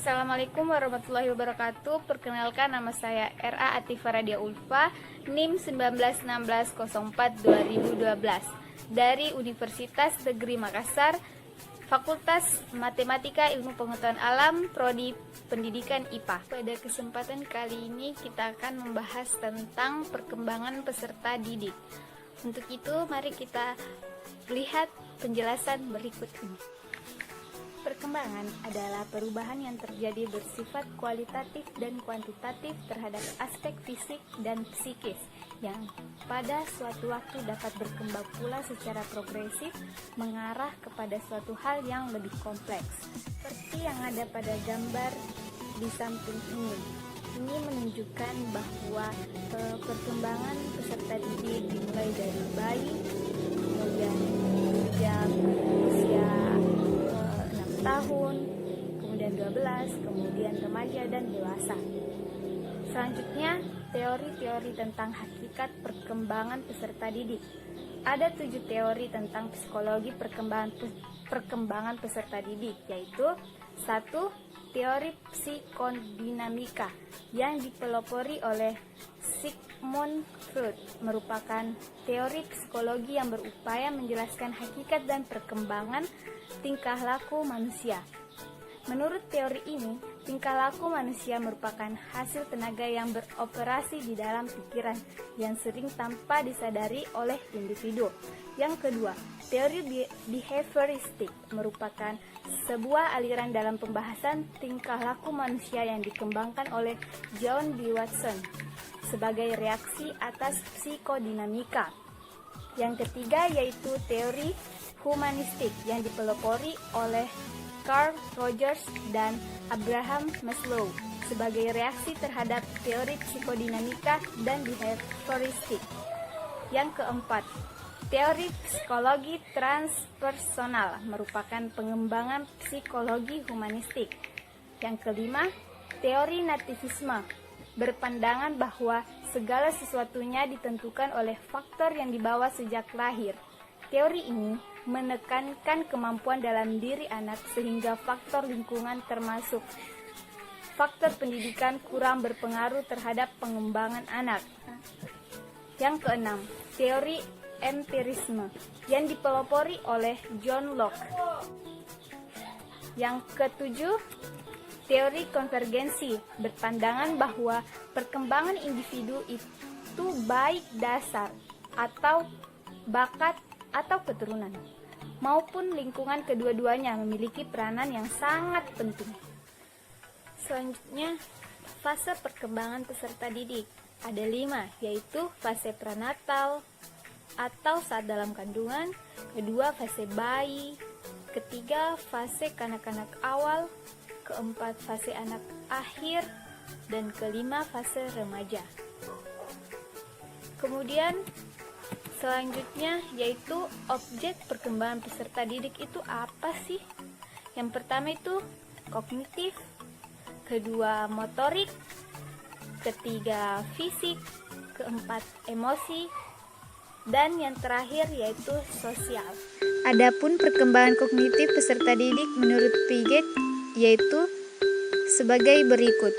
Assalamualaikum warahmatullahi wabarakatuh. Perkenalkan, nama saya R.A. Atifah Radia Ulfa, NIM 191604-2012 dari Universitas Negeri Makassar, Fakultas Matematika Ilmu Pengetahuan Alam, Prodi Pendidikan IPA. Pada kesempatan kali ini kita akan membahas tentang perkembangan peserta didik. Untuk itu, mari kita lihat penjelasan berikut ini. Perkembangan adalah perubahan yang terjadi bersifat kualitatif dan kuantitatif terhadap aspek fisik dan psikis yang pada suatu waktu dapat berkembang pula secara progresif mengarah kepada suatu hal yang lebih kompleks. Seperti yang ada pada gambar di samping ini. Ini menunjukkan bahwa perkembangan peserta didik dimulai dari bayi, kemudian sejak usia 6 tahun, kemudian 12, kemudian remaja dan dewasa. Selanjutnya, teori-teori tentang hakikat perkembangan peserta didik. Ada 7 teori tentang psikologi perkembangan peserta didik, yaitu 1. Teori psikodinamika yang dipelopori oleh Sigmund Freud, merupakan teori psikologi yang berupaya menjelaskan hakikat dan perkembangan tingkah laku manusia. Menurut teori ini, tingkah laku manusia merupakan hasil tenaga yang beroperasi di dalam pikiran yang sering tanpa disadari oleh individu. Yang kedua, teori behavioristik merupakan sebuah aliran dalam pembahasan tingkah laku manusia yang dikembangkan oleh John B. Watson sebagai reaksi atas psikodinamika. Yang ketiga yaitu teori humanistik yang dipelopori oleh Carl Rogers dan Abraham Maslow sebagai reaksi terhadap teori psikodinamika dan behavioristik. Yang keempat, teori psikologi transpersonal merupakan pengembangan psikologi humanistik. Yang kelima, teori nativisme berpandangan bahwa segala sesuatunya ditentukan oleh faktor yang dibawa sejak lahir. Teori ini menekankan kemampuan dalam diri anak sehingga faktor lingkungan termasuk faktor pendidikan kurang berpengaruh terhadap pengembangan anak. Yang keenam, teori empirisme yang dipelopori oleh John Locke. Yang ketujuh, teori konvergensi berpandangan bahwa perkembangan individu itu baik dasar atau bakat atau keturunan maupun lingkungan, kedua-duanya memiliki peranan yang sangat penting. Selanjutnya, fase perkembangan peserta didik ada 5, yaitu fase prenatal atau saat dalam kandungan, kedua fase bayi, ketiga fase kanak-kanak awal, keempat fase anak akhir, dan kelima fase remaja. Kemudian selanjutnya yaitu objek perkembangan peserta didik itu apa sih? Yang pertama itu kognitif, kedua motorik, ketiga fisik, keempat emosi, dan yang terakhir yaitu sosial. Adapun perkembangan kognitif peserta didik menurut Piaget yaitu sebagai berikut.